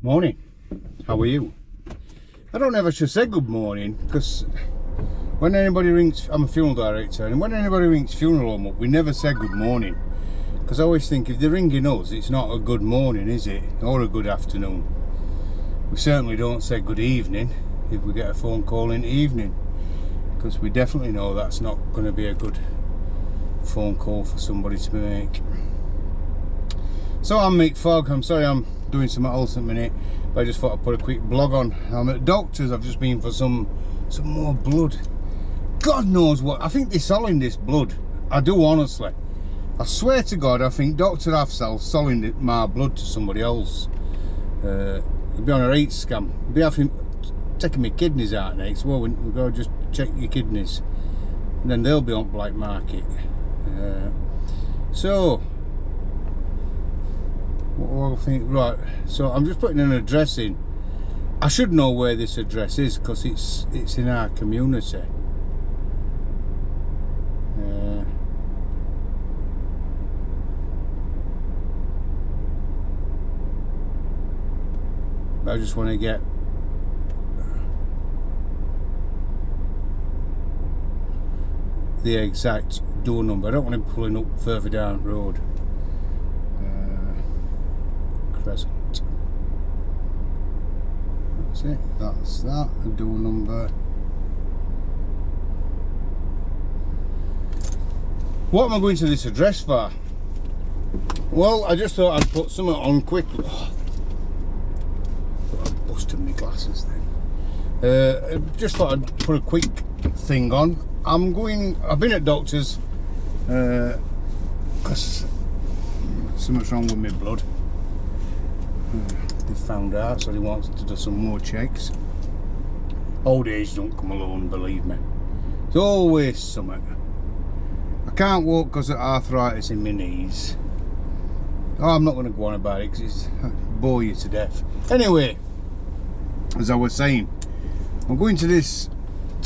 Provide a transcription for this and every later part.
Morning. How are you? I don't ever should say good morning because when anybody rings, I'm a funeral director, and when anybody rings funeral home up, we never say good morning. Because I always think if they're ringing us, it's not a good morning, is it? Or a good afternoon. We certainly don't say good evening if we get a phone call in the evening, because we definitely know that's not going to be a good phone call for somebody to make. So I'm Mick Fogg. I'm sorry I'm doing something else in a minute, but I just thought I'd put a quick blog on. I'm at doctor's. I've just been for some more blood. God knows what. I think they're selling this blood. I do, honestly. I swear to God, I think Dr. Afzal selling my blood to somebody else. It'll be on a rate scam. It'll be having taking my kidneys out next. Well, we'll go just check your kidneys, and then they'll be on black market. So what I think, right? So I'm just putting an address in. I should know where this address is because it's in our community. I just want to get the exact door number. I don't want him pulling up further down the road. Crescent. That's it. That's that. The door number. What am I going to this address for? Well, I just thought I'd put something on quickly. Busted my glasses then. Just thought I'd put a quick thing on. I've been at doctor's because something's wrong with my blood. They found out, so they wanted to do some more checks. Old age don't come alone, believe me. There's always something. I can't walk because of arthritis in my knees. Oh, I'm not going to go on about it because it's bore you to death. Anyway, as I was saying, I'm going to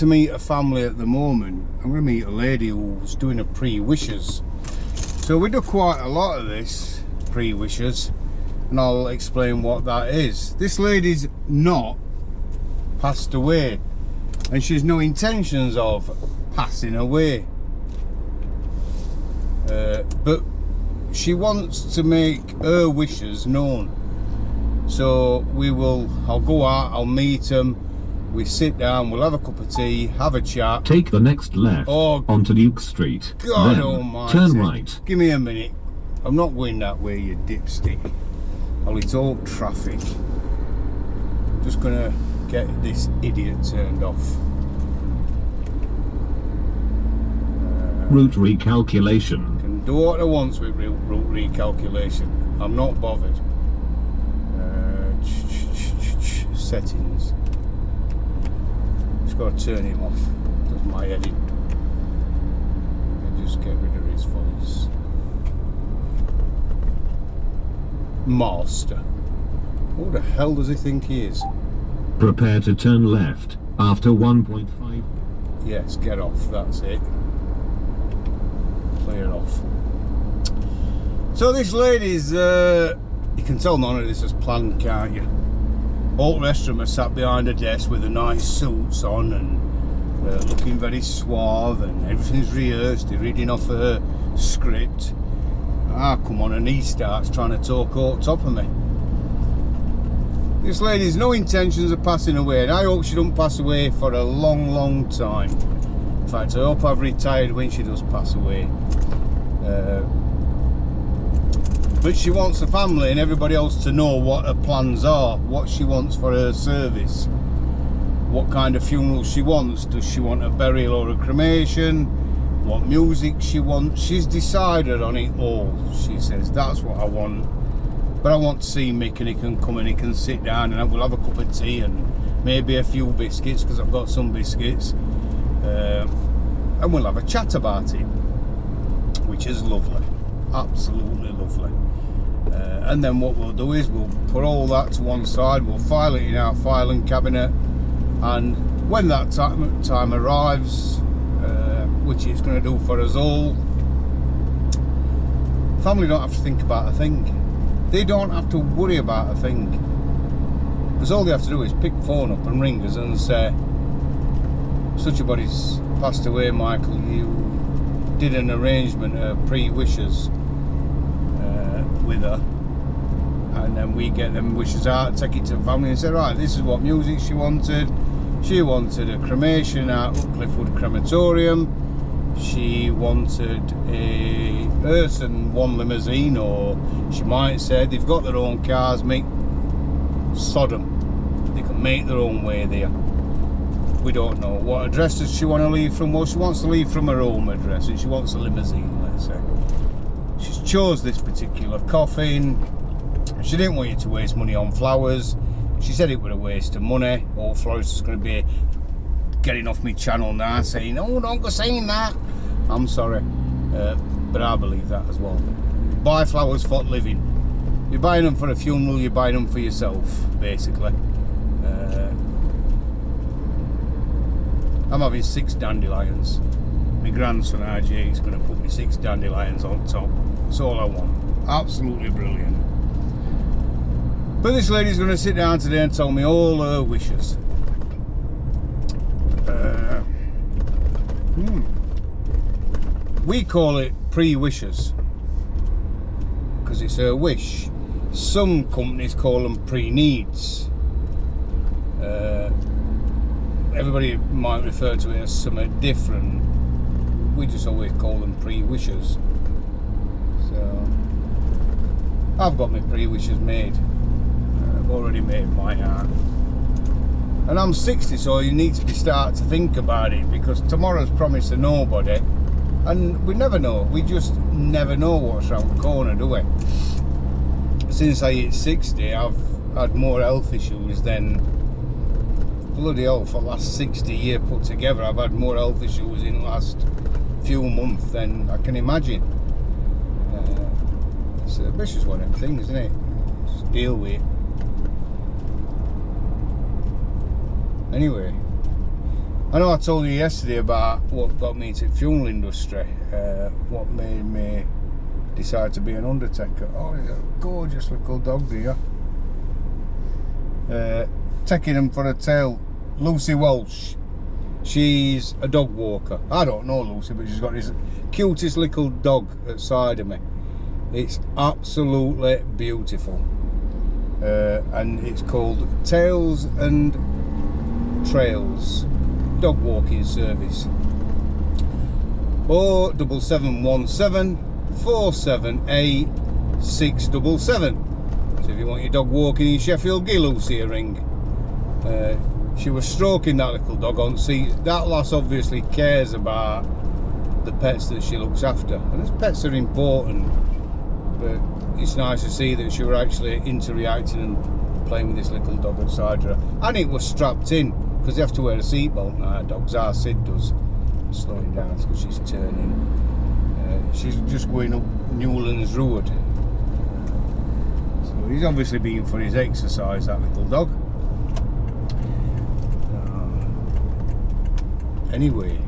meet a family at the moment. I'm going to meet a lady who's doing a pre-wishes. So we do quite a lot of this pre-wishes, and I'll explain what that is. This lady's not passed away, and she's no intentions of passing away, but she wants to make her wishes known. So I'll go out, I'll meet them, we sit down, we'll have a cup of tea, have a chat. Take the next left onto Duke Street. God then almighty. Turn right. Give me a minute. I'm not going that way, you dipstick. Well, it's all traffic. I'm just gonna get this idiot turned off. Route recalculation. Can do what I want with route recalculation. I'm not bothered. Settings. Just got to turn him off. Does my edit. And just get rid of his voice. Master. Who the hell does he think he is? Prepare to turn left after 1.5. Yes, get off. That's it. Clear off. So this lady's, you can tell none of this is planned, can't you? All the rest of them are sat behind a desk with the nice suits on and looking very suave, and everything's rehearsed. They're reading off her script. Ah, come on, and he starts trying to talk on top of me. This lady's no intentions of passing away, and I hope she don't pass away for a long, long time. In fact, I hope I've retired when she does pass away. But she wants the family and everybody else to know what her plans are, what she wants for her service, what kind of funeral she wants. Does she want a burial or a cremation? What music she wants? She's decided on it all. She says, that's what I want. But I want to see Mick, and he can come and he can sit down and we'll have a cup of tea and maybe a few biscuits, because I've got some biscuits. And we'll have a chat about it, which is lovely. Absolutely lovely. And then what we'll do is we'll put all that to one side, we'll file it in our filing cabinet, and when that time arrives, which it's going to do for us all, family don't have to think about a thing. They don't have to worry about a thing. Because all they have to do is pick the phone up and ring us and say, such a body's passed away, Michael, you did an arrangement, pre-wishes with her, and then we get them wishes out, take it to the family and say, right, this is what music she wanted. She wanted a cremation at Cliffwood Crematorium. She wanted a hearse and one limousine, or she might say they've got their own cars, make Sodom. They can make their own way there. We don't know. What address does she want to leave from? Well, she wants to leave from her home address, and she wants a limousine, let's say. She's chose this particular coffin. She didn't want you to waste money on flowers. She said it was a waste of money. All florists is going to be getting off my channel now saying, oh, don't go saying that. I'm sorry, but I believe that as well. Buy flowers for living. You're buying them for a funeral, you're buying them for yourself, basically. I'm having 6 dandelions. My grandson RJ is going to put me 6 dandelions on top. That's all I want. Absolutely brilliant. But this lady's going to sit down today and tell me all her wishes. We call it pre-wishes because it's her wish. Some companies call them pre-needs. Everybody might refer to it as something different. We just always call them pre-wishes. So I've got my pre-wishes made. I've already made mine out. And I'm 60, so you need to start to think about it, because tomorrow's promised to nobody, and we never know. We just never know what's around the corner, do we? Since I hit 60, I've had more health issues than, bloody hell, for the last 60 years put together. I've had more health issues in the last few months than I can imagine. It's just one of them things, isn't it? Just deal with it. Anyway, I know I told you yesterday about what got me into the funeral industry, what made me decide to be an undertaker. Oh, he's a gorgeous little dog there. Taking him for a tail, Lucy Walsh. She's a dog walker. I don't know Lucy, but she's got this cutest little dog outside of me. It's absolutely beautiful. And it's called Tails and Trails dog walking service. 07717 478 677. So if you want your dog walking in Sheffield, give Lucy a ring. She was stroking that little dog on. See, that lass obviously cares about the pets that she looks after, and as pets are important, but it's nice to see that she was actually interacting and playing with this little dog outside her, and it was strapped in, because they have to wear a seatbelt now, dogs are. Sid does. I'm slowing down because she's turning. She's just going up Newlands Road, so he's obviously been for his exercise, that little dog. Anyway,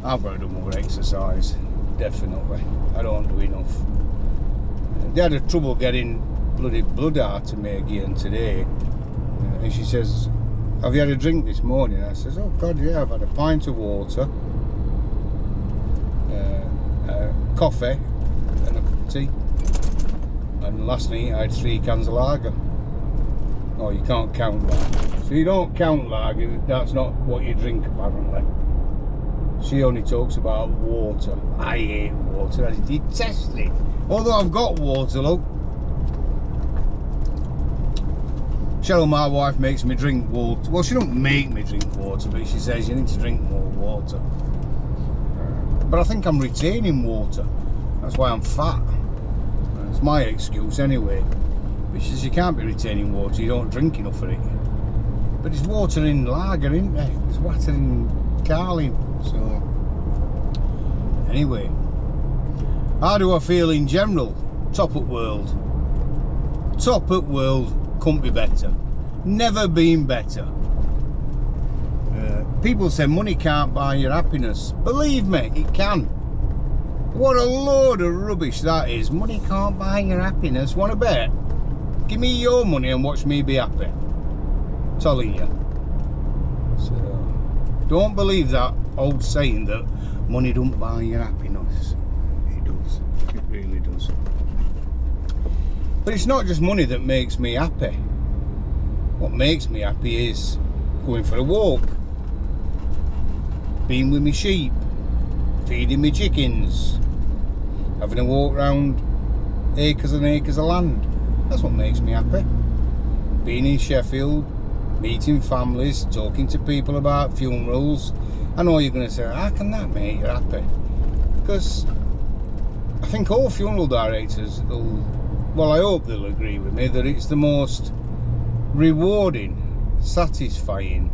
I've got to do more exercise, definitely. I don't do enough. They had a trouble getting bloody blood out of me again today, and she says, have you had a drink this morning? I says, oh God, yeah, I've had a pint of water, coffee and a cup of tea, and last night I had 3 cans of lager. Oh, you can't count that. So you don't count lager, that's not what you drink apparently. She only talks about water. I hate water, I detest it. Although I've got water, look. Cheryl, my wife, makes me drink water. Well, she don't make me drink water, but she says you need to drink more water. But I think I'm retaining water. That's why I'm fat. That's my excuse anyway. But she says you can't be retaining water, you don't drink enough of it. But it's water in lager, isn't it? It's water in Carling. So, anyway. How do I feel in general? Top at world. Top at world. Couldn't be better. Never been better. People say money can't buy your happiness. Believe me, it can. What a load of rubbish that is. Money can't buy your happiness. Want to bet? Give me your money and watch me be happy. I'm telling you. So, don't believe that old saying that money don't buy your happiness. It does. It really does. But it's not just money that makes me happy. What makes me happy is going for a walk, being with my sheep, feeding my chickens, having a walk round acres and acres of land. That's what makes me happy. Being in Sheffield, meeting families, talking to people about funerals. I know you're going to say, how can that make you happy? Because I think all funeral directors will, well, I hope they'll agree with me that it's the most rewarding, satisfying,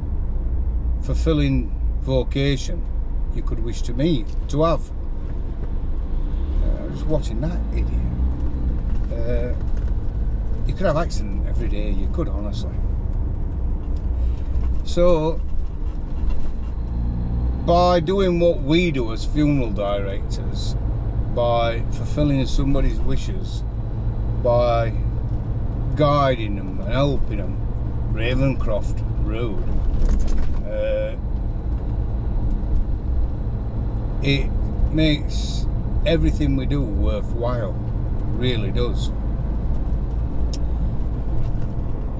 fulfilling vocation you could wish to have. I was watching that idiot. You could have accident every day, you could, honestly. So, by doing what we do as funeral directors, by fulfilling somebody's wishes, by guiding them and helping them, Ravencroft Road, it makes everything we do worthwhile. It really does.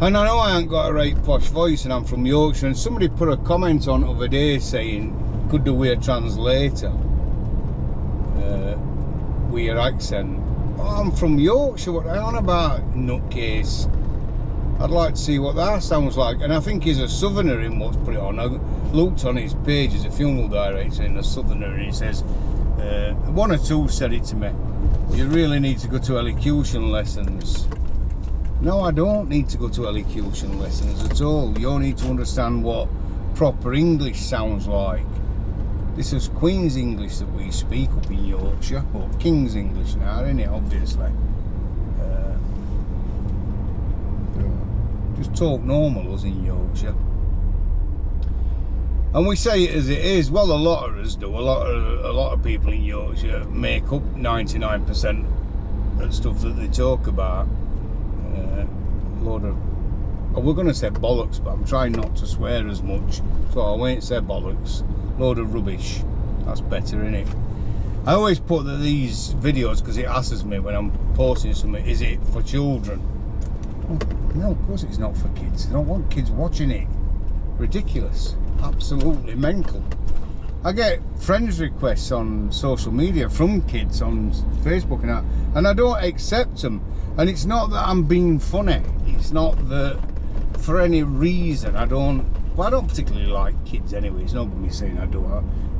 And I know I ain't got a right posh voice and I'm from Yorkshire, and somebody put a comment on the other day saying, could do with a translator with your accent. Oh, I'm from Yorkshire, what are you on about, nutcase? I'd like to see what that sounds like. And I think he's a southerner in what's put it on. I looked on his page as a funeral director in a southerner, and he says, one or two said it to me, you really need to go to elocution lessons. No, I don't need to go to elocution lessons at all. You need to understand what proper English sounds like. This is Queen's English that we speak up in Yorkshire, or King's English now, isn't it, obviously. Just talk normal, us in Yorkshire. And we say it as it is. Well, a lot of us do. A lot of people in Yorkshire make up 99% of stuff that they talk about. A load of, we're going to say bollocks, but I'm trying not to swear as much, so I won't say bollocks. Load of rubbish. That's better, innit? I always put that these videos, because it asks me when I'm posting something, is it for children? No, of course it's not for kids. I don't want kids watching it. Ridiculous. Absolutely mental. I get friends requests on social media from kids on Facebook and that, and I don't accept them. And it's not that I'm being funny. It's not that for any reason I don't particularly like kids anyway. It's not me saying I don't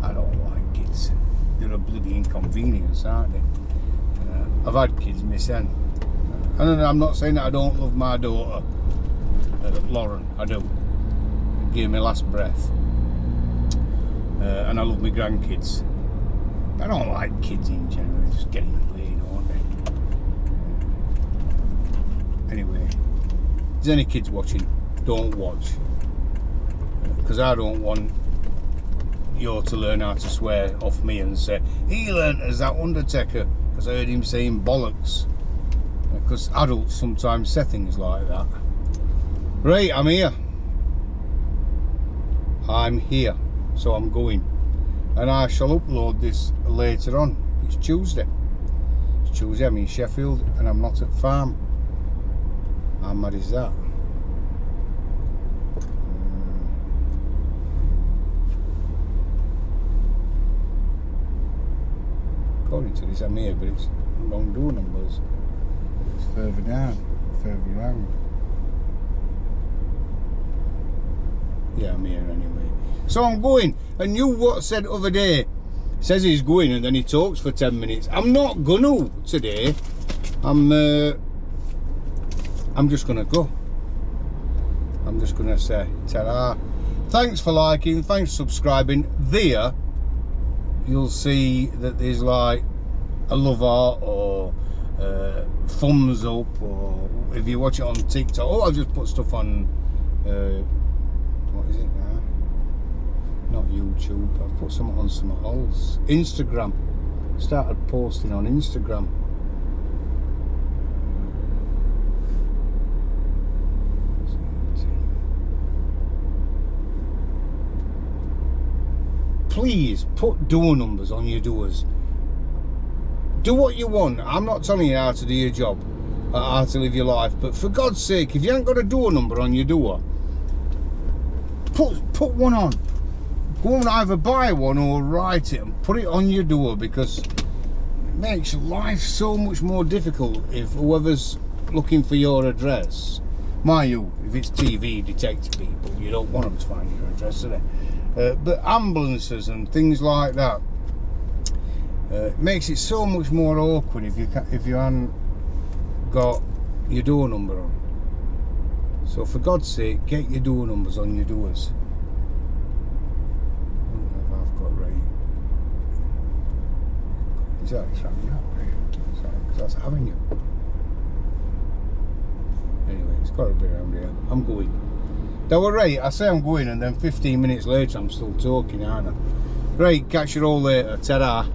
like kids. They're a bloody inconvenience, aren't they? I've had kids myself. And I'm not saying that I don't love my daughter, Lauren. I do. It gave me last breath. And I love my grandkids. I don't like kids in general. They just get in the way, don't they? Anyway, if there's any kids watching, don't watch. Because I don't want you to learn how to swear off me and say, he learnt as that Undertaker, because I heard him saying bollocks. Because adults sometimes say things like that. Right, I'm here. I'm here. So I'm going. And I shall upload this later on. It's Tuesday. It's Tuesday, I'm in Sheffield and I'm not at farm. How mad is that? According to this I'm here, but it's wrong door numbers. It's further down, further round. Yeah, I'm here anyway. So I'm going, and you what said the other day, says he's going and then he talks for 10 minutes. I'm not gonna today. I'm just gonna go. I'm just gonna say ta-ra. Thanks for liking, thanks for subscribing. There you'll see that there's like a love heart or thumbs up, or if you watch it on TikTok. Oh, I've just put stuff on what is it now? Not YouTube. I've put something on something else. Instagram. Started posting on Instagram. please put door numbers on your doors. Do what you want. I'm not telling you how to do your job, or how to live your life, but for God's sake, if you ain't got a door number on your door, put one on. Go and either buy one or write it and put it on your door, because it makes life so much more difficult if whoever's looking for your address, mind you, if it's TV detective people, you don't want them to find your address, do they? But ambulances and things like that, it makes it so much more awkward if you haven't got your door number on. So for God's sake, get your door numbers on your doors. I don't know if I've got right. Exactly, it's having that right. Because that's having you. Anyway, it's got to be around here. I'm going. They were right. I say I'm going, and then 15 minutes later I'm still talking, aren't I? Right, catch you all later. Ta-da.